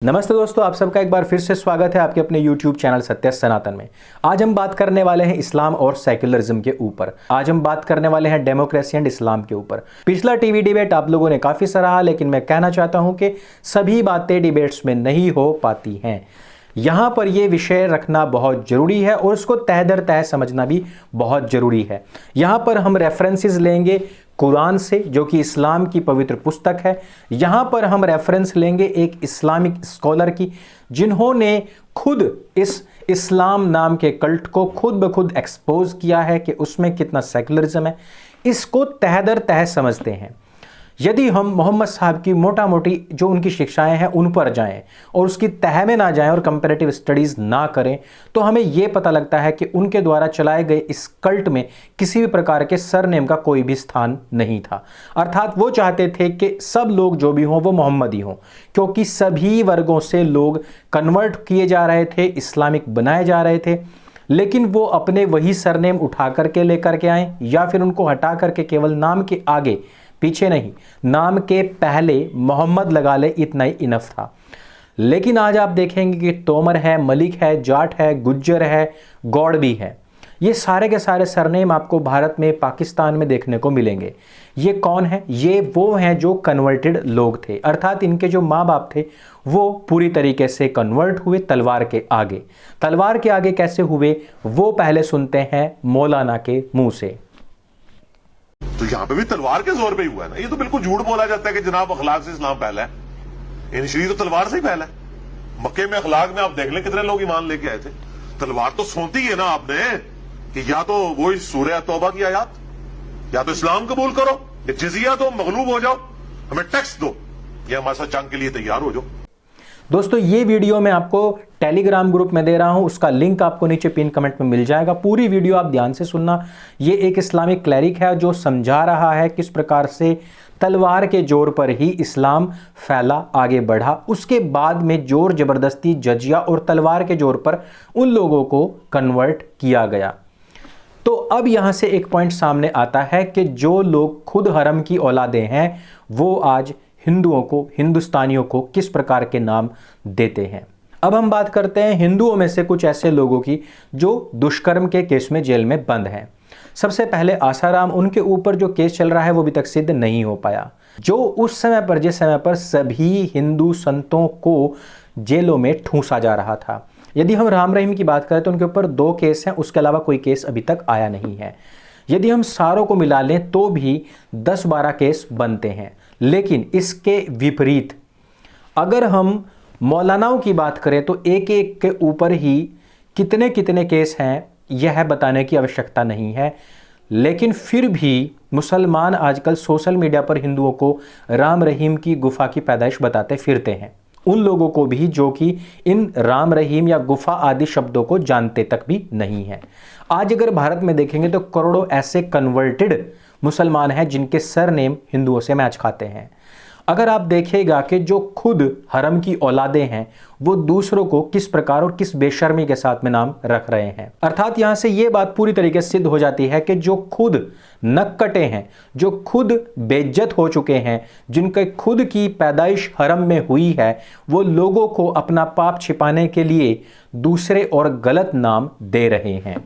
नमस्ते दोस्तों, आप सबका एक बार फिर से स्वागत है आपके अपने YouTube चैनल सत्य सनातन में। आज हम बात करने वाले हैं इस्लाम और सेक्युलरिज्म के ऊपर। आज हम बात करने वाले हैं डेमोक्रेसी एंड इस्लाम के ऊपर। पिछला टीवी डिबेट आप लोगों ने काफ़ी सराहा, लेकिन मैं कहना चाहता हूं कि सभी बातें डिबेट्स में नहीं हो पाती हैं। यहाँ पर यह विषय रखना बहुत ज़रूरी है और उसको तह दर तह समझना भी बहुत ज़रूरी है। यहाँ पर हम रेफरेंसेस लेंगे कुरान से, जो कि इस्लाम की पवित्र पुस्तक है। यहाँ पर हम रेफरेंस लेंगे एक इस्लामिक स्कॉलर की, जिन्होंने खुद इस इस्लाम नाम के कल्ट को खुद ब खुद एक्सपोज किया है कि उसमें कितना सेकुलरिज्म है। इसको तह दर तह समझते हैं। यदि हम मोहम्मद साहब की मोटा मोटी जो उनकी शिक्षाएं हैं उन पर जाएं और उसकी तह में ना जाएं और कंपैरेटिव स्टडीज़ ना करें, तो हमें यह पता लगता है कि उनके द्वारा चलाए गए इस कल्ट में किसी भी प्रकार के सरनेम का कोई भी स्थान नहीं था। अर्थात वो चाहते थे कि सब लोग जो भी हों वो मोहम्मदी हों, क्योंकि सभी वर्गों से लोग कन्वर्ट किए जा रहे थे, इस्लामिक बनाए जा रहे थे। लेकिन वो अपने वही सरनेम उठा करके लेकर के आए या फिर उनको हटा करके केवल नाम के आगे पीछे नहीं, नाम के पहले मोहम्मद लगा ले, इतना ही इनफ था। लेकिन आज आप देखेंगे कि तोमर है, मलिक है, जाट है, गुज्जर है, गौड़ भी है। ये सारे के सारे सरनेम आपको भारत में, पाकिस्तान में देखने को मिलेंगे। ये कौन है? ये वो हैं जो कन्वर्टेड लोग थे, अर्थात इनके जो माँ बाप थे वो पूरी तरीके से कन्वर्ट हुए तलवार के आगे। तलवार के आगे कैसे हुए वो पहले सुनते हैं मौलाना के मुंह से। तो यहाँ पे भी तलवार के जोर पे ही हुआ है ना। ये तो बिल्कुल झूठ बोला जाता है कि जनाब अखलाक से इस्लाम पहला है। इनिशियली तो तलवार से ही पहला है। मक्के में अखलाक में आप देख लें कितने लोग ईमान लेके आए थे। तलवार तो सोती है ना आपने कि या तो वो सूरह तौबा की आयत, या तो इस्लाम कबूल करो, या जिजिया दो, मगलूब हो जाओ, हमें टैक्स दो, या हमारे साथ जंग के लिए तैयार हो जाओ। दोस्तों, ये वीडियो मैं आपको टेलीग्राम ग्रुप में दे रहा हूं, उसका लिंक आपको नीचे पिन कमेंट में मिल जाएगा। पूरी वीडियो आप ध्यान से सुनना। ये एक इस्लामिक क्लैरिक है जो समझा रहा है किस प्रकार से तलवार के जोर पर ही इस्लाम फैला, आगे बढ़ा। उसके बाद में जोर जबरदस्ती, जजिया और तलवार के जोर पर उन लोगों को कन्वर्ट किया गया। तो अब यहां से एक पॉइंट सामने आता है कि जो लोग खुद हरम की औलादे हैं वो आज हिंदुओं को, हिंदुस्तानियों को किस प्रकार के नाम देते हैं। अब हम बात करते हैं हिंदुओं में से कुछ ऐसे लोगों की जो दुष्कर्म के केस में जेल में बंद हैं। सबसे पहले आसाराम, उनके ऊपर जो केस चल रहा है वो अभी तक सिद्ध नहीं हो पाया। जो उस समय पर, जिस समय पर सभी हिंदू संतों को जेलों में ठूंसा जा रहा था। यदि हम राम रहीम की बात करें तो उनके ऊपर 2 केस हैं, उसके अलावा कोई केस अभी तक आया नहीं है। यदि हम सारों को मिला लें तो भी 10-12 केस बनते हैं। लेकिन इसके विपरीत अगर हम मौलानाओं की बात करें तो एक एक के ऊपर ही कितने कितने केस हैं यह बताने की आवश्यकता नहीं है। लेकिन फिर भी मुसलमान आजकल सोशल मीडिया पर हिंदुओं को राम रहीम की गुफा की पैदाइश बताते फिरते हैं, उन लोगों को भी जो कि इन राम रहीम या गुफा आदि शब्दों को जानते तक भी नहीं है। आज अगर भारत में देखेंगे तो करोड़ों ऐसे कन्वर्टेड मुसलमान हैं जिनके सरनेम हिंदुओं से मैच खाते हैं। अगर आप देखेगा कि जो खुद हरम की औलादे हैं वो दूसरों को किस प्रकार और किस बेशर्मी के साथ में नाम रख रहे हैं। अर्थात यहां से यह बात पूरी तरीके से सिद्ध हो जाती है कि जो खुद नक्कटे हैं, जो खुद बेइज्जत हो चुके हैं, जिनके खुद की पैदाइश हरम में हुई है, वो लोगों को अपना पाप छिपाने के लिए दूसरे और गलत नाम दे रहे हैं।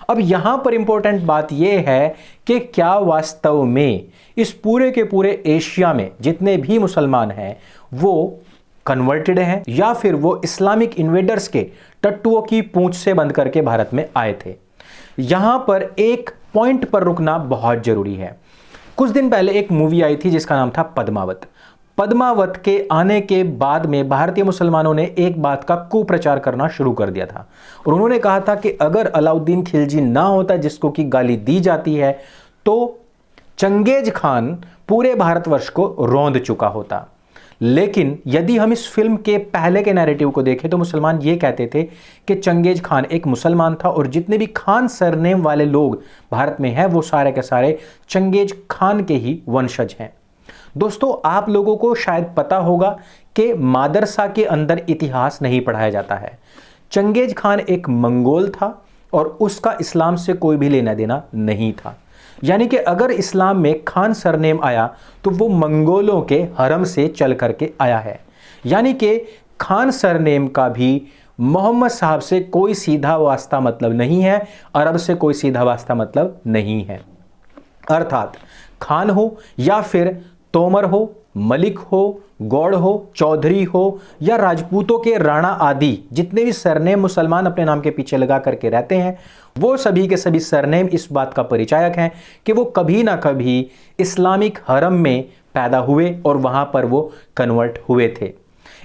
अब यहां पर इंपॉर्टेंट बात यह है कि क्या वास्तव में इस पूरे के पूरे एशिया में जितने भी मुसलमान हैं वो कन्वर्टेड हैं या फिर वो इस्लामिक इन्वेडर्स के टट्टुओं की पूंछ से बंद करके भारत में आए थे। यहां पर एक पॉइंट पर रुकना बहुत जरूरी है। कुछ दिन पहले एक मूवी आई थी जिसका नाम था पद्मावत। पद्मावत के आने के बाद में भारतीय मुसलमानों ने एक बात का कुप्रचार करना शुरू कर दिया था और उन्होंने कहा था कि अगर अलाउद्दीन खिलजी ना होता, जिसको कि गाली दी जाती है, तो चंगेज खान पूरे भारतवर्ष को रौंद चुका होता। लेकिन यदि हम इस फिल्म के पहले के नैरेटिव को देखें तो मुसलमान ये कहते थे कि चंगेज खान एक मुसलमान था और जितने भी खान सरनेम वाले लोग भारत में हैं वो सारे के सारे चंगेज खान के ही वंशज हैं। दोस्तों, आप लोगों को शायद पता होगा कि मदरसा के अंदर इतिहास नहीं पढ़ाया जाता है। चंगेज खान एक मंगोल था और उसका इस्लाम से कोई भी लेना देना नहीं था। यानी कि अगर इस्लाम में खान सरनेम आया तो वो मंगोलों के हरम से चल करके आया है। यानी कि खान सरनेम का भी मोहम्मद साहब से कोई सीधा वास्ता मतलब नहीं है, अरब से कोई सीधा वास्ता मतलब नहीं है। अर्थात खान हो या फिर तोमर हो, मलिक हो, गौड़ हो, चौधरी हो या राजपूतों के राणा आदि जितने भी सरनेम मुसलमान अपने नाम के पीछे लगा करके रहते हैं, वो सभी के सभी सरनेम इस बात का परिचायक हैं कि वो कभी ना कभी इस्लामिक हरम में पैदा हुए और वहां पर वो कन्वर्ट हुए थे।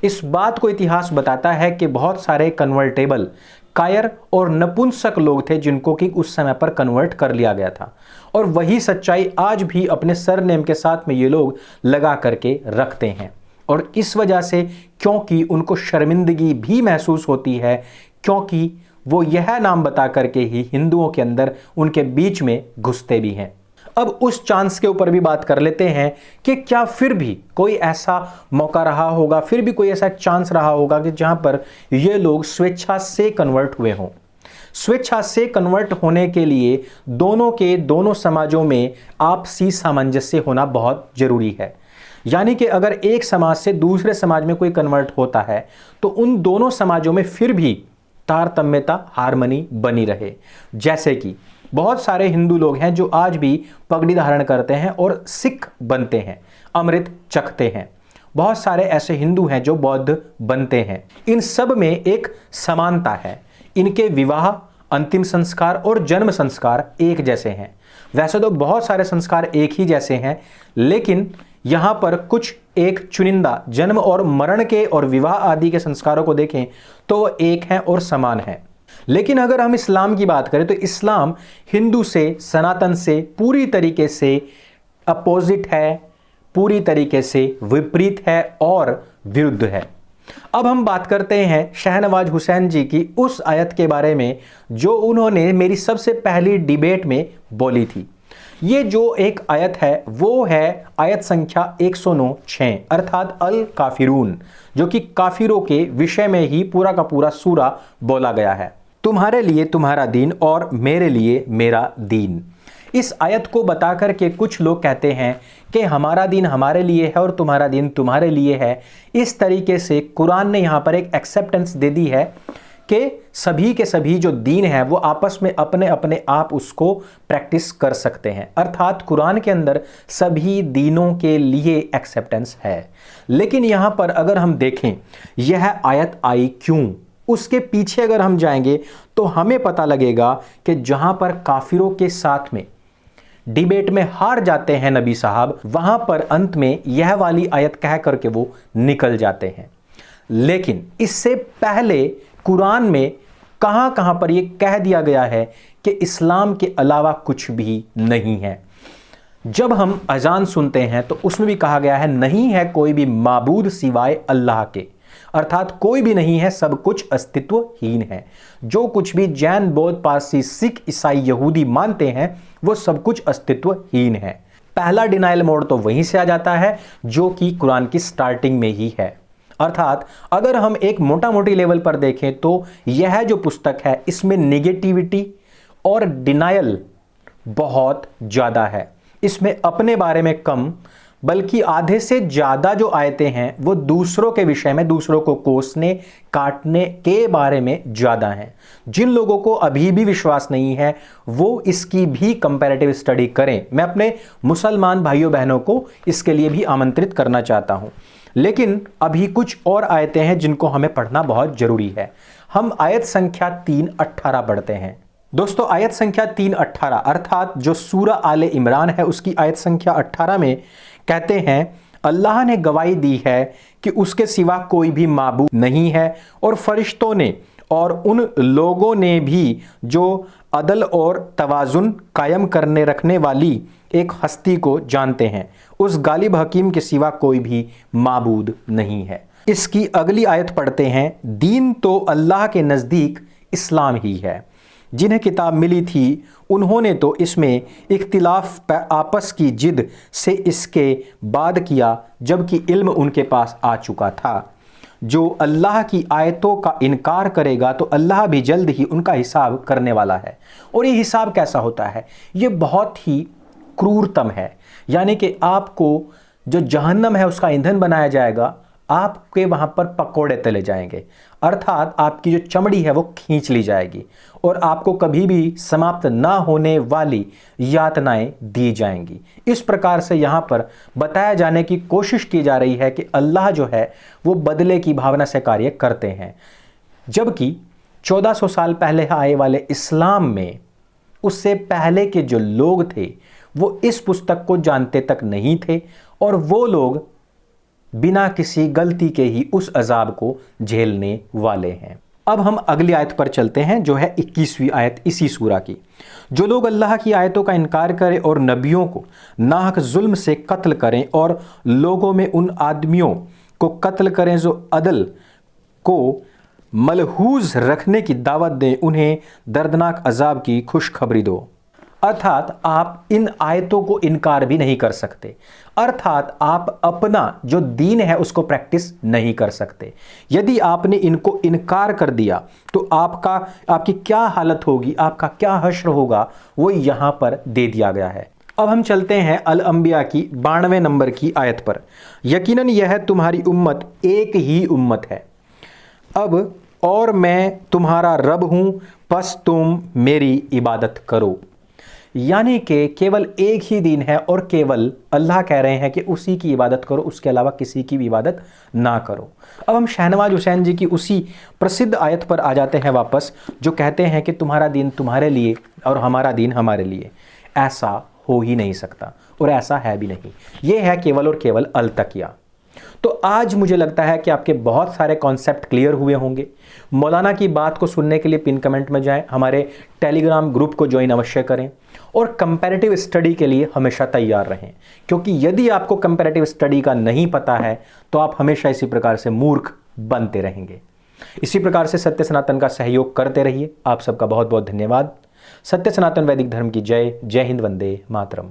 इस बात को इतिहास बताता है कि बहुत सारे कन्वर्टेबल, कायर और नपुंसक लोग थे जिनको कि उस समय पर कन्वर्ट कर लिया गया था, और वही सच्चाई आज भी अपने सरनेम के साथ में ये लोग लगा करके रखते हैं। और इस वजह से क्योंकि उनको शर्मिंदगी भी महसूस होती है, क्योंकि वो यह नाम बता करके ही हिंदुओं के अंदर उनके बीच में घुसते भी हैं। अब उस चांस के ऊपर भी बात कर लेते हैं कि क्या फिर भी कोई ऐसा मौका रहा होगा, फिर भी कोई ऐसा चांस रहा होगा कि जहां पर ये लोग स्वेच्छा से कन्वर्ट हुए हों। स्वेच्छा से कन्वर्ट होने के लिए दोनों समाजों में आपसी सामंजस्य होना बहुत जरूरी है। यानी कि अगर एक समाज से दूसरे समाज में कोई कन्वर्ट होता है तो उन दोनों समाजों में फिर भी तारतम्यता, हार्मनी बनी रहे। जैसे कि बहुत सारे हिंदू लोग हैं जो आज भी पगड़ी धारण करते हैं और सिख बनते हैं, अमृत चखते हैं। बहुत सारे ऐसे हिंदू हैं जो बौद्ध बनते हैं। इन सब में एक समानता है, इनके विवाह, अंतिम संस्कार और जन्म संस्कार एक जैसे हैं। वैसे तो बहुत सारे संस्कार एक ही जैसे हैं, लेकिन यहां पर कुछ एक चुनिंदा जन्म और मरण के और विवाह आदि के संस्कारों को देखें तो वो एक हैं और समान हैं। लेकिन अगर हम इस्लाम की बात करें तो इस्लाम हिंदू से, सनातन से पूरी तरीके से अपोजिट है, पूरी तरीके से विपरीत है और विरुद्ध है। अब हम बात करते हैं शहनवाज हुसैन जी की उस आयत के बारे में जो उन्होंने मेरी सबसे पहली डिबेट में बोली थी। ये जो एक आयत है वो है आयत संख्या 109:6 अर्थात अल काफिरून, जो कि काफिरों के विषय में ही पूरा का पूरा सूरा बोला गया है। तुम्हारे लिए तुम्हारा दीन और मेरे लिए मेरा दीन। इस आयत को बता करके कुछ लोग कहते हैं कि हमारा दीन हमारे लिए है और तुम्हारा दीन तुम्हारे लिए है। इस तरीके से कुरान ने यहाँ पर एक एक्सेप्टेंस दे दी है कि सभी के सभी जो दीन है वो आपस में अपने अपने आप उसको प्रैक्टिस कर सकते हैं। अर्थात कुरान के अंदर सभी दीनों के लिए एक्सेप्टेंस है। लेकिन यहाँ पर अगर हम देखें यह आयत आई क्यों, उसके पीछे अगर हम जाएंगे तो हमें पता लगेगा कि जहां पर काफिरों के साथ में डिबेट में हार जाते हैं नबी साहब, वहां पर अंत में यह वाली आयत कह करके वो निकल जाते हैं। लेकिन इससे पहले कुरान में कहां कहां पर यह कह दिया गया है कि इस्लाम के अलावा कुछ भी नहीं है। जब हम अजान सुनते हैं तो उसमें भी कहा गया है नहीं है कोई भी माबूद सिवाय अल्लाह के, अर्थात कोई भी नहीं है, सब कुछ अस्तित्वहीन है। जो कुछ भी जैन, बौद्ध, पारसी, सिख, ईसाई, यहूदी मानते हैं वो सब कुछ अस्तित्वहीन है। पहला डिनाइल मोड तो वहीं से आ जाता है जो कि कुरान की स्टार्टिंग में ही है। अर्थात अगर हम एक मोटा मोटी लेवल पर देखें तो यह जो पुस्तक है इसमें नेगेटिविटी और डिनायल बहुत ज्यादा है। इसमें अपने बारे में कम बल्कि आधे से ज्यादा जो आयतें हैं वो दूसरों के विषय में, दूसरों को कोसने काटने के बारे में ज्यादा हैं। जिन लोगों को अभी भी विश्वास नहीं है वो इसकी भी कंपैरेटिव स्टडी करें। मैं अपने मुसलमान भाइयों बहनों को इसके लिए भी आमंत्रित करना चाहता हूं। लेकिन अभी कुछ और आयतें हैं जिनको हमें पढ़ना बहुत जरूरी है। हम आयत संख्या 3:18 पढ़ते हैं। दोस्तों आयत संख्या 3:18 अर्थात जो सूरा आले इमरान है उसकी आयत संख्या 18 में कहते हैं अल्लाह ने गवाही दी है कि उसके सिवा कोई भी माबूद नहीं है और फरिश्तों ने और उन लोगों ने भी जो अदल और तवाजुन कायम करने रखने वाली एक हस्ती को जानते हैं, उस गालिब हकीम के सिवा कोई भी माबूद नहीं है। इसकी अगली आयत पढ़ते हैं, दीन तो अल्लाह के नज़दीक इस्लाम ही है। जिन्हें किताब मिली थी उन्होंने तो इसमें इख्तिलाफ आपस की जिद से इसके बाद किया जबकि इल्म उनके पास आ चुका था। जो अल्लाह की आयतों का इनकार करेगा तो अल्लाह भी जल्द ही उनका हिसाब करने वाला है। और ये हिसाब कैसा होता है? ये बहुत ही क्रूरतम है। यानी कि आपको जो जहन्नम है उसका ईंधन बनाया जाएगा, आपके वहां पर पकोड़े तले जाएंगे, अर्थात आपकी जो चमड़ी है वो खींच ली जाएगी और आपको कभी भी समाप्त ना होने वाली यातनाएं दी जाएंगी। इस प्रकार से यहां पर बताया जाने की कोशिश की जा रही है कि अल्लाह जो है वो बदले की भावना से कार्य करते हैं, जबकि 1400 साल पहले आए वाले इस्लाम में उससे पहले के जो लोग थे वो इस पुस्तक को जानते तक नहीं थे और वो लोग बिना किसी गलती के ही उस अजाब को झेलने वाले हैं। अब हम अगली आयत पर चलते हैं जो है 21वीं आयत इसी सूरा की। जो लोग अल्लाह की आयतों का इनकार करें और नबियों को नाहक जुल्म से कत्ल करें और लोगों में उन आदमियों को कत्ल करें जो अदल को मलहूज रखने की दावत दें, उन्हें दर्दनाक अजाब की खुशखबरी दो। अर्थात आप इन आयतों को इनकार भी नहीं कर सकते, अर्थात आप अपना जो दीन है उसको प्रैक्टिस नहीं कर सकते। यदि आपने इनको इनकार कर दिया तो आपकी क्या हालत होगी, आपका क्या हश्र होगा, वो यहां पर दे दिया गया है। अब हम चलते हैं अल अंबिया की 92वें नंबर की आयत पर। यकीनन यह तुम्हारी उम्मत एक ही उम्मत है, अब और मैं तुम्हारा रब हूं, बस तुम मेरी इबादत करो। यानी कि केवल एक ही दीन है और केवल अल्लाह कह रहे हैं कि उसी की इबादत करो, उसके अलावा किसी की भी इबादत ना करो। अब हम शहनवाज हुसैन जी की उसी प्रसिद्ध आयत पर आ जाते हैं वापस, जो कहते हैं कि तुम्हारा दीन तुम्हारे लिए और हमारा दीन हमारे लिए। ऐसा हो ही नहीं सकता और ऐसा है भी नहीं, यह है केवल और केवल अल तकिया। तो आज मुझे लगता है कि आपके बहुत सारे कॉन्सेप्ट क्लियर हुए होंगे। मौलाना की बात को सुनने के लिए पिन कमेंट में जाएं, हमारे टेलीग्राम ग्रुप को ज्वाइन अवश्य करें और कंपैरेटिव स्टडी के लिए हमेशा तैयार रहें, क्योंकि यदि आपको कंपैरेटिव स्टडी का नहीं पता है तो आप हमेशा इसी प्रकार से मूर्ख बनते रहेंगे। इसी प्रकार से सत्य सनातन का सहयोग करते रहिए। आप सबका बहुत बहुत धन्यवाद। सत्य सनातन वैदिक धर्म की जय। जय हिंद, वंदे मातरम।